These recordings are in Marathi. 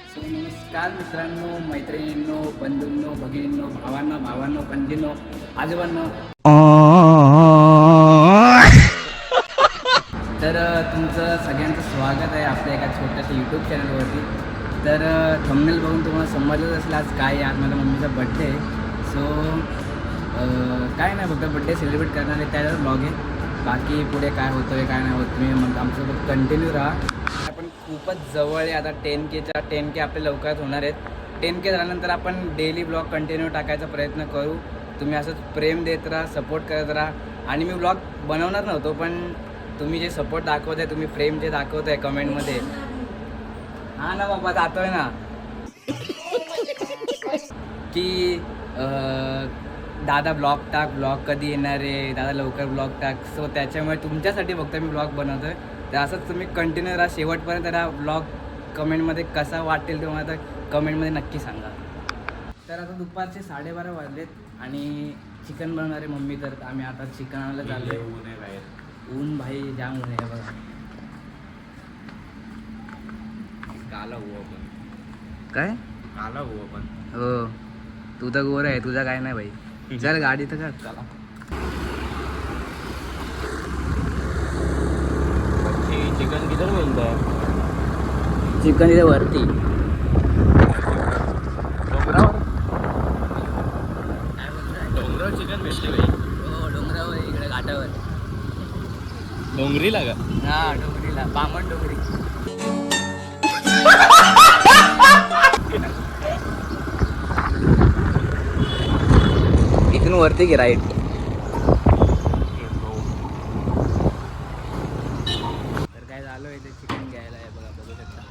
नमस्कार मित्रांनो, मैत्रिणींनो, बंधूंनो, भगिनींनो, भावांनो, बंधींनो, आजोबांनो. तर तुमचं सगळ्यांचं स्वागत आहे आपल्या एका छोट्याशा यूट्यूब चॅनलवरती. तर थंबनेल बघून तुम्हाला समजलंच असेल आज काय आहे. आज माझ्या मम्मीचा बड्डे आहे. सो काय नाही, फक्त बड्डे सेलिब्रेट करणार आहे, त्याच्यावर ब्लॉग आहे. बाकी पुढे काय होतं आहे काय नाही होत तुम्ही मग आमच्यासोबत कंटिन्यू राहा. आपण खूपच जवळ आहे आता 10K आपले लवकरात होणार आहेत. 10K झाल्यानंतर आपण डेली ब्लॉग कंटिन्यू टाकायचा प्रयत्न करू. तुम्ही असंच प्रेम देत राहा, सपोर्ट करत राहा. आणि मी ब्लॉग बनवणार नव्हतो, पण तुम्ही जे सपोर्ट दाखवत आहे, तुम्ही प्रेम जे दाखवत आहे कमेंटमध्ये, हां ना बाबा जातो आहे ना की दादा ब्लॉग टाक, ब्लॉग कधी येणार आहे, दादा लवकर ब्लॉग टाक. सो त्याच्यामुळे तुमच्यासाठी फक्त मी ब्लॉग बनवतो आहे. तर असंच तुम्ही कंटिन्यू राहा शेवटपर्यंत. राहा ब्लॉग कमेंटमध्ये कसा वाटेल तुम्हाला तर कमेंटमध्ये नक्की सांगा. तर आता दुपारचे 12:30 वाजलेत आणि चिकन बनवणार आहे मम्मी. तर आम्ही आता चिकन आणायला चाललो आहे. ऊन आहे बाहेर, ऊन भाई जाम ऊन आहे बघा. काला हो आपण, काय काला हो आपण. हो, तू तर गोर आहे, तुझा काय नाही भाई. चल गाडी तर कर. चला चिकन किधर मिळतं आहे? चिकन इथे वरती डोंगरावर. डोंगरावर चिकन भेटते भाई. हो, डोंगरावर इकडे घाटावर. डोंगरीला का? हा, डोंगरीला, बामण डोंगरी. इथून वरती घे राईट. तर काय झालं इथे चिकन घ्यायला आहे बघा, बघू शकता.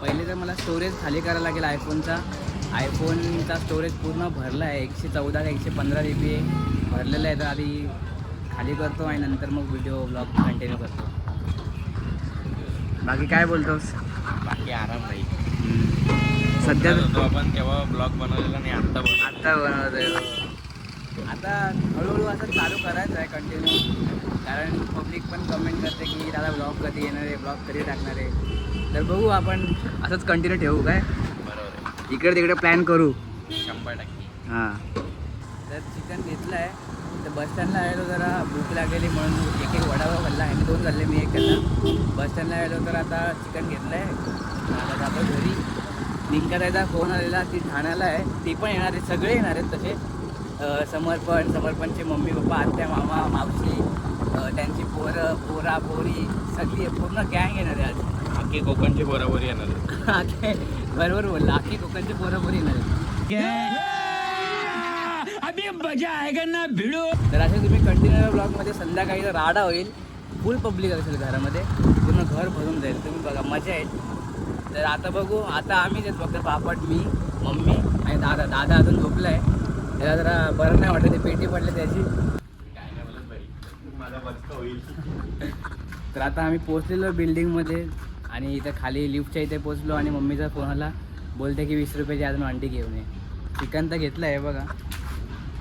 पहिले तर मला स्टोरेज खाली करायला लागेल आयफोनचा स्टोरेज पूर्ण भरला आहे. 114 का 115 GB भरलेलं आहे. तर आधी खाली करतो आणि नंतर मग व्हिडिओ ब्लॉग कंटिन्यू करतो. बाकी काय बोलतोस? बाकी आराम भाई. सध्या आपण तेव्हा ब्लॉग बनवलेला नाही, आत्ता बनवतोय. आता हळूहळू असं चालू करायचं आहे कंटिन्यू. कारण पब्लिक पण कमेंट करते की दादा ब्लॉग कधी येणार आहे, ब्लॉग कधी टाकणार आहे. तर बघू, आपण असंच कंटिन्यू ठेवू काय. बरोबर आहे, इकडे तिकडे प्लॅन करू. 100%. हां, तर चिकन घेतलं आहे. तर बसस्टँडला आलो, जरा भूक लागलेली म्हणून एक वडापाव खाल्ला आहे. 2 खाल्ले, मी 1 खाल्ला. बसस्टँडला आलो तर आता चिकन घेतलं आहे. आता जातो घरी. निंकाताईचा फोन आलेला, ती ठाण्याला आहे, ती पण येणार आहे. सगळे येणार आहेत तसे. समर्पणचे मम्मी पप्पा, आत्या मामा मावशी, त्यांची पोरा पोरी सगळी पूर्ण गँग येणार आहे आज. आखी कोकणची बरोबरी येणार. बरोबर बोलला, आखी कोकणची पोरं येणार आहे. अभी मजा आएगा ना भिड़ो. तर असे तुम्ही कंटिन्यू ब्लॉगमध्ये संध्याकाळी राडा होईल. फुल पब्लिक असेल घरामध्ये, पूर्ण घर भरून जाईल. तुम्ही बघा, मजा येईल. तर आता बघू. आता आम्हीच आहेत फक्त, पापड, मी, मम्मी आणि दादा अजून झोपला आहे. त्याला जरा बरं नाही वाटत, ते पेटी पडले त्याची. काय नाही बोलत भाई, माझा बचका होईल. तर आता आम्ही पोचलेलो बिल्डिंगमध्ये आणि इथं खाली लिफ्टच्या इथे पोचलो आणि मम्मीचा फोन आला, बोलते की 20 रुपयाची अजून अंडी घेऊन ये. चिकन तर घेतलं आहे बघा.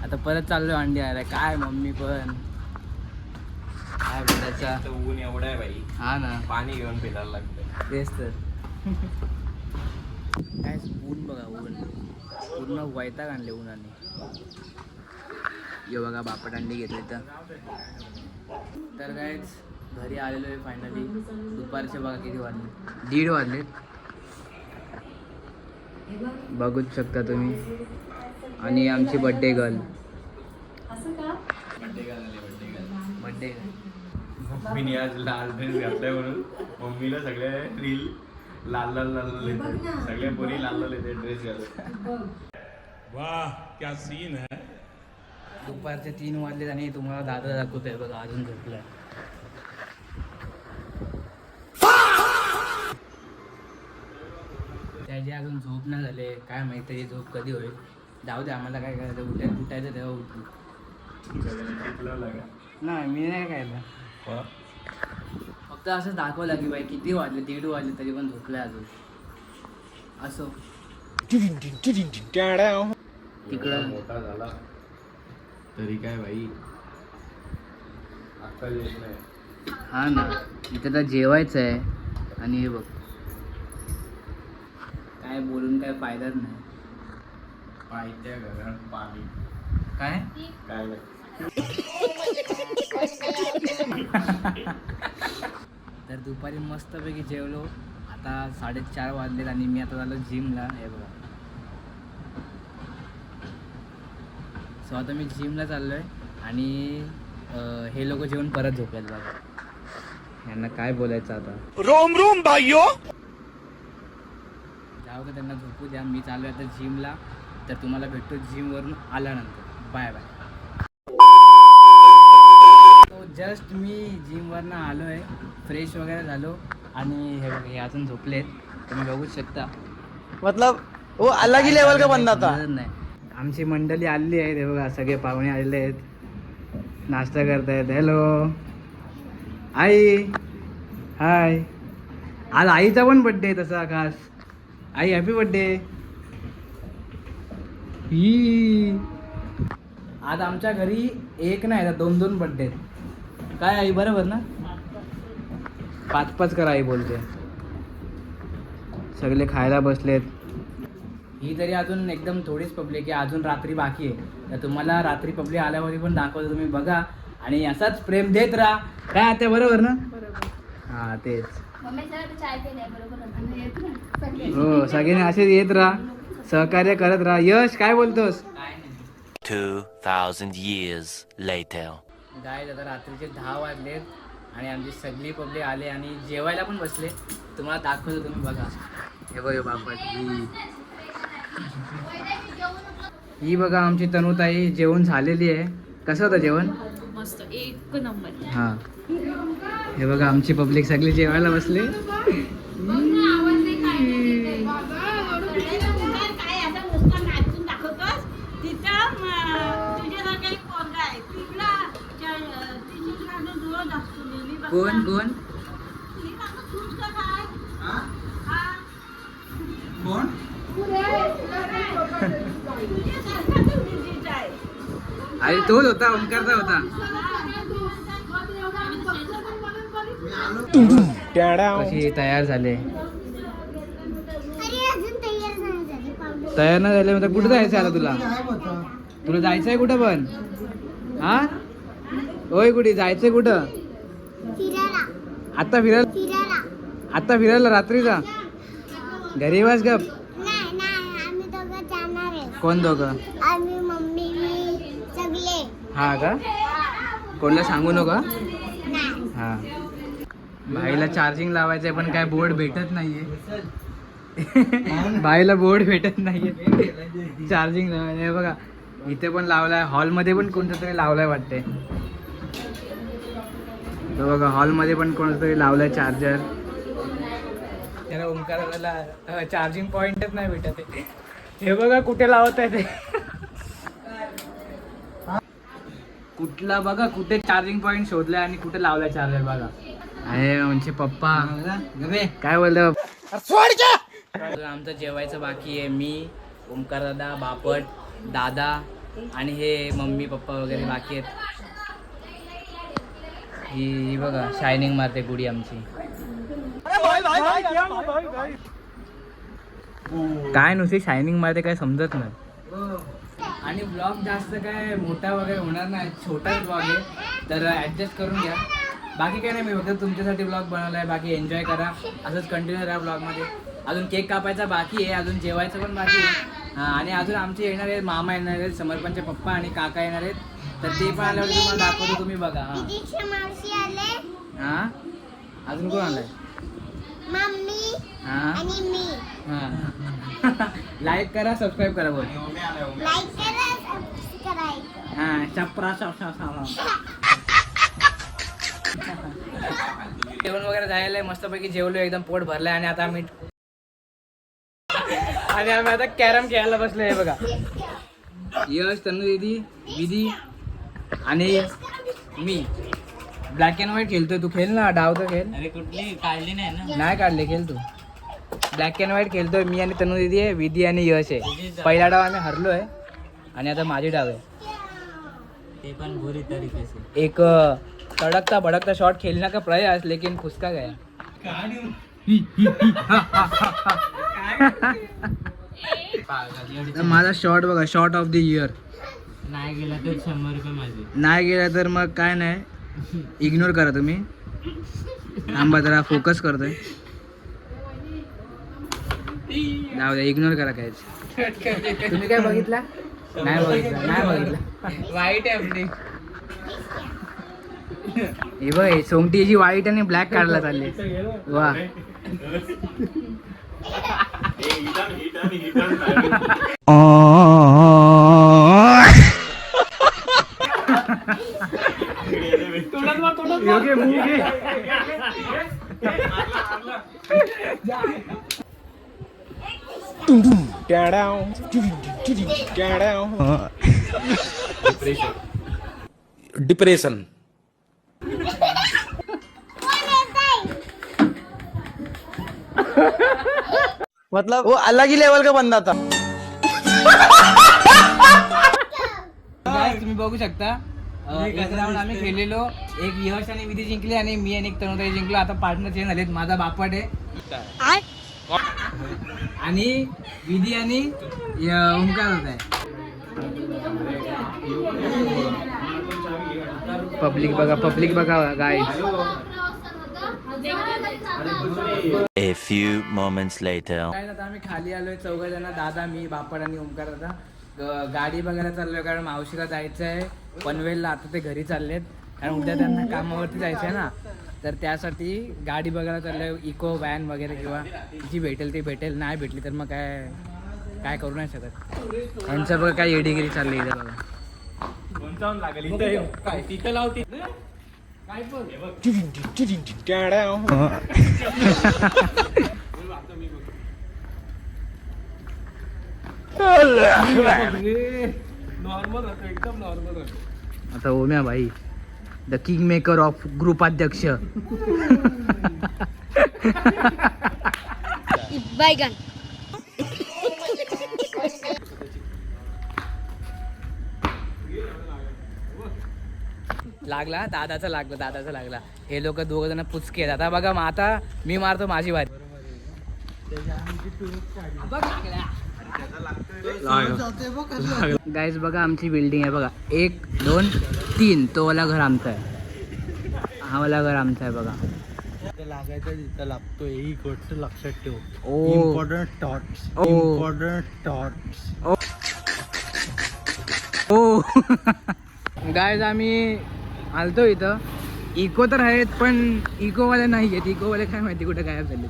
आता परत चाललो अंडी आला. काय मम्मी पण काय बोलायचा. ऊन एवढं आहे भाई, हा ना, पाणी घेऊन फिरायला लागतं. तेच तर. काय ऊन बघा, ऊन पूर्ण वैताग आणले उन्हाने. ये बघा, बापट अंडी घेतले तर कायच घरी आलेलो आहे फायनली. दुपारचे बघा किती वाजले, 1:30 वाजलेत. बघूच शकता तुम्ही. आणि आमची बड्डे गर्ल. बड्डे मम्मीने आज लाल ड्रेस घातलाय म्हणून मम्मीला सगळे रील लाल येते. सगळ्या पोरी लाल येते ड्रेस घालून. वाह क्या सीन है. दुपारचे 3 वाजलेत आणि तुम्हाला दादा दाखवत आहे बघा, अजून झोपलाय. त्याची अजून झोप नाही झाले, काय माहिती त्याची झोप कधी होईल. जाऊ दे, आम्हाला काय करायचं, उठायचं तेव्हा उठू. नाही, मी नाही काय फक्त असं दाखवलं की बाई किती वाजले, 1:30 वाजले तरी पण झोपलाय अजून. असो, तिकडं मोठा झाला तरी काय भाई, अक्कल येत नाही. हा ना, इथं तर जेवायचं आहे आणि हे बघ काय बोलून काय फायदाच नाही. पायथ्या घरात पाणी काय काय नाही. तर दुपारी मस्तपैकी जेवलो. आता 4:30 वाजलेत आणि मी आता झालो जिमला. हे बघा, सो आता मी जिमला चाललो आहे आणि हे लोक जेवण परत झोपेल. बघा यांना काय बोलायचं आता. रोम रोम भाइयों. जाऊ का त्यांना झोपू द्या. मी चाललो आहे आता जिमला. तर तुम्हाला भेटतो जिमवरून आल्यानंतर. Bye bye. तो जस्ट मी जिमवरनं आलो आहे, फ्रेश वगैरे झालो आणि हे बघा हे अजून झोपलेत. तुम्ही बघू शकता. मतलब वो अलग ही लेवल का बंदा था. समजत नाही. आमची मंडळी आलेली आहेत. हे बघा सगळे पाहुणे आलेले आहेत, नाश्ता करतायत. हॅलो आई. हाय. आज आईचा पण बड्डे आहे तसा खास. आई हॅपी बड्डे. ही आज आमच्या घरी एक नाही तर 2-2 बड्डे आहेत. काय आई बरोबर ना? 5-5 करा आई बोलते. सगळे खायला बसलेत. ही तरी अजून एकदम थोडीच पब्लिक आहे, अजून रात्री बाकी आहे. तर तुम्हाला रात्री पब्लिक आल्यावरती पण दाखवतो, तुम्ही बघा आणि असाच प्रेम देत राहा. काय आता बरोबर ना? हां तेच. हो सगळ्यांनी असेच येत राहा, सहकार्य करत राहा. यश काय बोलतोस? 2000 years later. गाय आता रात्रीचे 10 वाजलेत आणि आमची सगळी पब्लिक आले आणि जेवायला पण बसले. तुम्हाला दाखवतो, तुम्ही बघा. हे बघ बापट. ही बघा आमची तनुताई जेवण झालेली आहे. कसं होतं जेवण? मस्त, एक नंबर. हां हे बघा आमची पब्लिक सगळी जेवायला बसले. कोण कोण कोण? अरे तोच होता, ओंकारचा होता. कशी तयार झाले? तयार नाही झाले म्हणजे कुठं जायचं आता तुला? तुला जायचंय कुठं पण? हा होय, कुठे जायचंय कुठं? आता फिरायला? आता फिरायला रात्रीचा? घरी वास गप. कोण दोघं? आम्ही मम्मी मी सगळे. हा का? कोणाला सांगू नका. नाही. हा भाईला चार्जिंग लावायचंय पण काय बोर्ड भेटत नाहीये. भाईला बोर्ड भेटत नाहीये चार्जिंग लावायला. हे बघा इथे पण लावलाय, हॉलमध्ये पण कोणतं तरी लावलाय वाटते. तो बघा हॉलमध्ये पण कोणतं तरी लावलाय चार्जर. त्याला ओंकाराला चार्जिंग पॉइंटच नाही भेटत आहे. हे बघा कुठे लावत आहे ते. कुठला बघा कुठे चार्जिंग पॉइंट शोधलाय आणि कुठे लावलाय चार्जर बघा. अरे म्हणजे पप्पा काय बोलतो. आमचं जेवायचं बाकी आहे. मी, ओंकार दादा, बापट दादा आणि हे मम्मी पप्पा वगैरे बाकी आहेत. ही बघा शायनिंग मारते गुडी आमची. काय नुसती शायनिंग मारते काय समजत नाही. आणि ब्लॉग जास्त काय मोठा वगैरे होणार नाही, छोटाच ब्लॉग आहे तर ॲडजस्ट करून घ्या. बाकी काय नाही, मी फक्त तुमच्यासाठी ब्लॉग बनवला आहे. बाकी एन्जॉय करा, असंच कंटिन्यू राहा ब्लॉगमध्ये. अजून केक कापायचा बाकी आहे, अजून जेवायचं पण बाकी आहे. हां आणि अजून आमचे येणार आहेत, मामा येणार आहेत, समर्पणचे पप्पा आणि काका येणार आहेत. तर ते पण आल्यावर तुम्हाला दाखवतो, तुम्ही बघा. हां हां अजून कोण आलाय? मम्मी हां आणि मी. हां लाईक करा, सबस्क्राईब करा बोल. लाईक करा, सबस्क्राईब. हां चप्रा जेवण वगैरे झालेलं आहे, मस्तपैकी जेवलो, एकदम पोट भरलंय. आणि आता आम्ही आता कॅरम खेळायला बसलो. हे बघा यश, तनु दीदी, विधी आणि मी ब्लॅक अँड व्हाईट खेळतोय. तू खेळ ना, डाव तर खेळ. अरे कुठली काढली नाही ना. नाही काढले, खेळ तू. ब्लॅक अँड व्हाईट खेळतोय मी आणि तनु दीदी आहे, विधी आणि यश आहे. पहिला डाव आम्ही हरलो आहे आणि आता माझी डाव आहे. ते पण बुरी तरीके से. एक तड़कता भड़कता शॉट खेलने का प्रयास लेकिन फुसका गया. माझा शॉर्ट बघा, शॉर्ट ऑफ द इयर. नाही गेला तर 100 रुपये माझे. नाही गेला तर मग काय नाही, इग्नोर करा तुम्ही. थांबा जरा फोकस करतोय. जाऊ द्या, इग्नोर करा काय. तुम्ही काय बघितला? नाही बघितला. वाईट आहे आपली. हे बघ, सोंगटीची व्हाईट आणि ब्लॅक काढला चालले. वा. डिप्रेशन. मतलब वो अलग ही लेवल का बंदा था. Guys, तुम्ही बघू शकता, एक राऊंड आम्ही खेळलेलो. एक यश आणि विधी जिंकले आणि मी आणि एक तरुणताई जिंकलो. आता पार्टनर चेंज झालेत. माझा बापट आहे आणि विधी आणि ओंकार होत आहे. पब्लिक बघा guys. A few moments later. काय आता आम्ही खाली आलोय, 4 जण, दादा, मी, बापट आणि ओंकार. आता गाडी बघायला चाललोय कारण मावशीला जायचं आहे पनवेलला. आता ते घरी चाललेत कारण उद्या त्यांना कामावरती जायचं आहे ना, तर त्यासाठी गाडी बघायला चाललोय. इको व्हॅन वगैरे किंवा जी भेटेल ती भेटेल, नाही भेटली तर मग काय करू नाही शकत. यांचं बघा काय एडीगिरी चालली इथे बघा. आता ओम्या भाई, द किंग मेकर ऑफ ग्रुपाध्यक्ष. बैगन. लागला दादाचा लागला. हे लोक 2 जण पुचके आहेत. आता बघा, मग आता मी मारतो माझी वारी. गाईज बघा, आमची बिल्डिंग आहे बघा, 1 2 3. तो वाला घर आमचा आहे, हा वाला घर आमचा आहे बघा. लागायचं तिथं लागतो, ही गोष्ट लक्षात ठेव. ओ. Important thoughts. हो. गाईज आम्ही आलतो इथं. इको तर आहेत पण इकोवाले नाही आहेत. इकोवाले काय माहिती कुठे गायब झाले.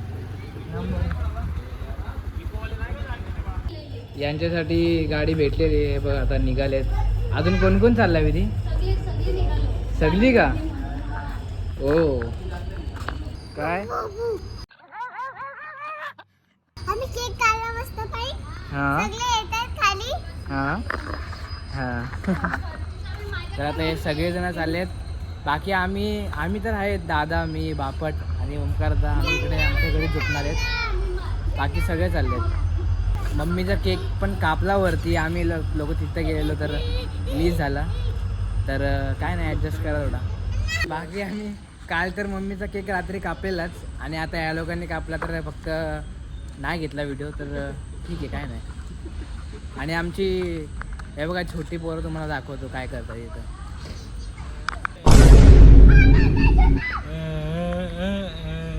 यांच्यासाठी गाडी भेटलेली आहे बघा, आता निघालेत. अजून कोण कोण चाललाय विधी? सगळी का? ओ काय आम्ही केक काढला मस्त पाई. हा सगळे येतात खाली. हा हा. तर आता हे सगळेजण चाललेत. बाकी आम्ही तर आहेत, दादा, मी, बापट आणि ओंकारदा. आम्ही इकडे आमच्या घरी झोपणार आहेत. बाकी सगळे चाललेत. मम्मीचा केक पण कापला वरती. आम्ही लोक तिथं गेलेलो तर लीज झाला. तर काय नाही, ॲडजस्ट करा थोडा. बाकी आम्ही काल तर मम्मीचा केक रात्री कापलेलाच आणि आता या लोकांनी कापला तर फक्त नाही घेतला व्हिडिओ. तर ठीक आहे, काय नाही. आणि आमची हे बघा छोटी पोरं तुम्हाला दाखवतो काय करतात इथं.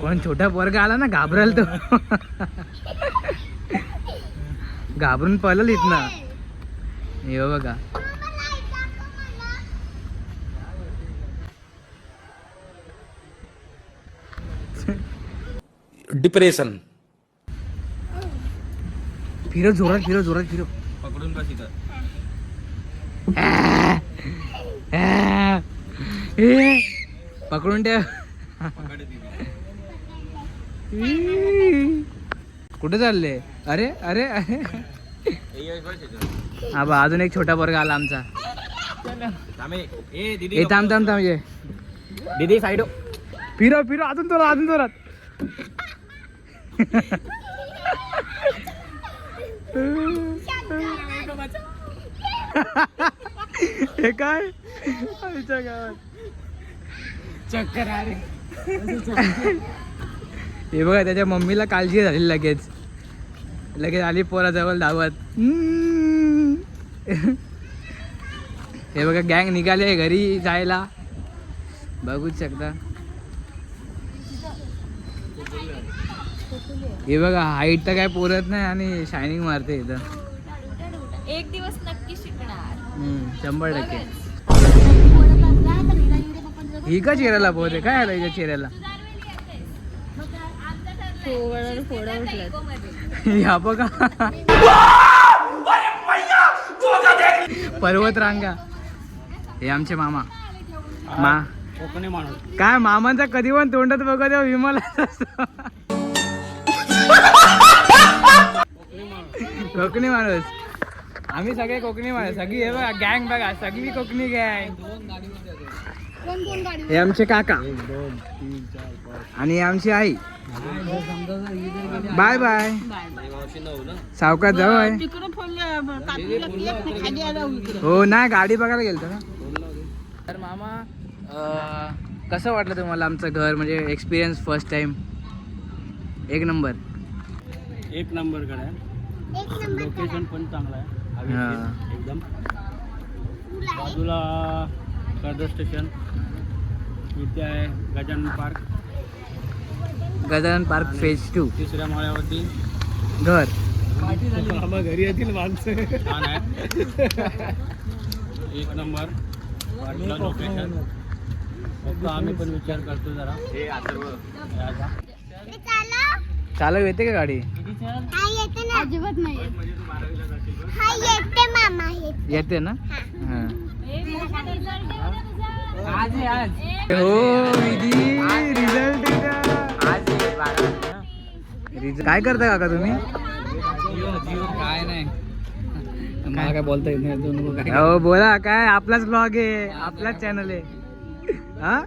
कोण छोटा पोरगा आला ना, घाबराल तो. घाबरून पळल इथनं. हे बघा, डिप्रेशन. फिरो जोरात फिरो. पकडून बस इथं. पकडून ठेव. कुठे चालले? अरे अरे अरे. हा बा, अजून एक छोटा पोरगा आला आमचा. ए थांब ये दीदी साईड. फिरो अजून जोरात. हे काय आमच्या गावात चक्कर आले. हे बघा, त्याच्या मम्मीला काळजी झाली लगेच. लगेच आली पोराजवळ धावत. हे बघा गँग निघाले घरी जायला, बघूच शकता. हे बघा हाईट तर काय पुरत नाही आणि शायनिंग मारते इथं. एक दिवस नक्की शिकणार. 100%. ही का चेहऱ्याला पोहते काय आलं हिच्या चेहऱ्याला? या बघा पर्वत रांगा. हे आमचे मामा. कोकणी माणूस. काय मामांचा कधी पण तोंडात बघा तेव्हा विमल कोकणी माणूस. आम्ही सगळे कोकणी माणूस. सगळी हे बघा गँग बघा, सगळी कोकणी गँग. हे आमचे काका आणि आमची आई. Bye bye. सावकाश जाऊ आहे. हो नाही गाडी बघायला गेलतो ना. तर मामा कसं वाटलं तुम्हाला आमचं घर, म्हणजे एक्सपिरियन्स फर्स्ट टाइम? एक नंबर. एक नंबर कडे आहे. लोकेशन पण चांगलं आहे. एकदम बाजूला कर्जत स्टेशन, इथे आहे Gajanan park. Gajanan park phase 2. 3ऱ्या माळ्यावरती घर. घरी येतील माणसं. छान आहे. एक नंबर वाटलं लोकेशन. फक्त आम्ही पण विचार करतो जरा. चालव येते का गाडी? अजिबात नाही. हा येते मामा येते ना. हां हो विधी रिझल्ट काय करता काका तुम्ही? काय नाही मला काय बोलता येत नाही. हो बोला. काय आपलाच ब्लॉग आहे, आपलाच चॅनल आहे. हा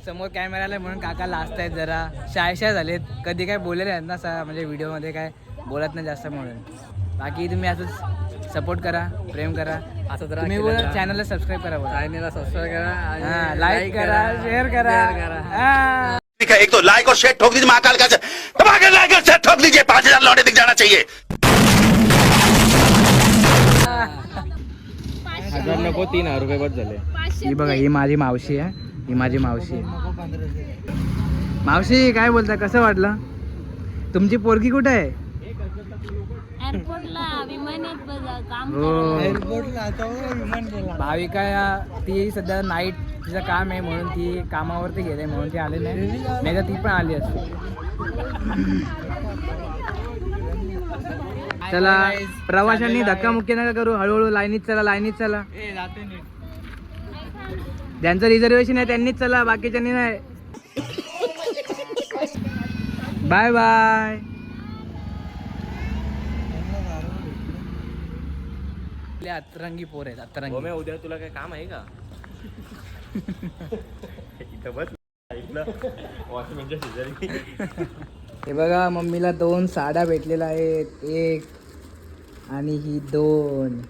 समोर कॅमेरा आलाय म्हणून काका लाजत आहेत, जरा शाय झालेत. कधी काय बोललेले आहेत ना म्हणजे व्हिडिओमध्ये काय बोलत नाही जास्त म्हणून. बाकी तुम्ही असंच सपोर्ट करा, प्रेम करा. असं तर तुम्ही बोला. चॅनलला सबस्क्राईब करा, चॅनलला सबस्क्राईब करा, लाईक करा, शेअर करा. एक तो लाइक और शेयर ठोक दीजिए, महाकाल का दबाकर लाइक और शेयर ठोक दीजिए. 5000 लौटे दिख जाना चाहिए. 1000 नको, 3000 रुपये बस झाले. ही बघा, ही माझी मावशी आहे. ही माझी मावशी आहे. मावशी काय बोलता, कसं वाटलं? तुमची पोरगी कुठे आहे? एअरपोर्टला विमानात काम हो भाविका ती सध्या नाईट तिचं काम आहे म्हणून ती कामावरती गेले म्हणून ती आले नाही तर ती पण आली असते. चला प्रवाशांनी धक्कामुक्की नका करू, हळूहळू लाईनीत चला, लाईनीत चला. ज्यांचं रिझर्वेशन आहे त्यांनीच चला, बाकीच्यांनी नाही. Bye bye. अतरंगी पोर आहेत, अतरंगी. उद्या तुला काय काम आहे का? इथं बस वॉचमॅनच्या शेजारी. हे बघा मम्मीला 2 साड्या भेटलेल्या आहेत, एक आणि ही 2,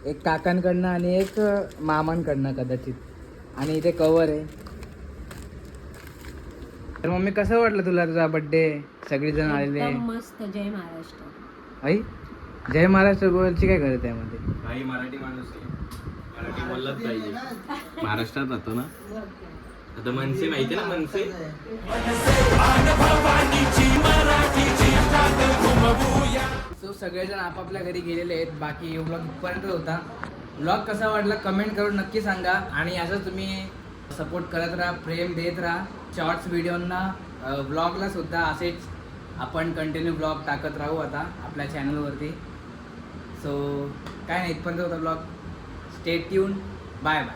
एक काकांकडनं आणि एक मामांकडनं कदाचित. आणि इथे कवर आहे. तर मम्मी कसं वाटलं तुला तुझा बर्थडे? सगळीजण आलेले. मस्त. जय महाराष्ट्र. आई जय महाराष्ट्र बोलची काय गरज आहे मध्ये? काही मराठी माणूस आहे, मराठी बोललंच पाहिजे. महाराष्ट्रात राहतो ना. आता मनसे माहिती ना, मनसे. सो सगळेजण आपापल्या घरी गेलेले आहेत. बाकी व्लॉग इथपर्यंत होता. व्लॉग कसा वाटला कमेंट करून नक्की सांगा. आणि असं तुम्ही सपोर्ट करत राहा, प्रेम देत राहा. शॉर्ट्स व्हिडिओंना, व्लॉगला सुद्धा असेच आपण कंटिन्यू ब्लॉग टाकत राहू आता आपल्या चॅनलवरती. सो काय नाही, इथपर्यंत होता blog. Stay tune. Bye bye.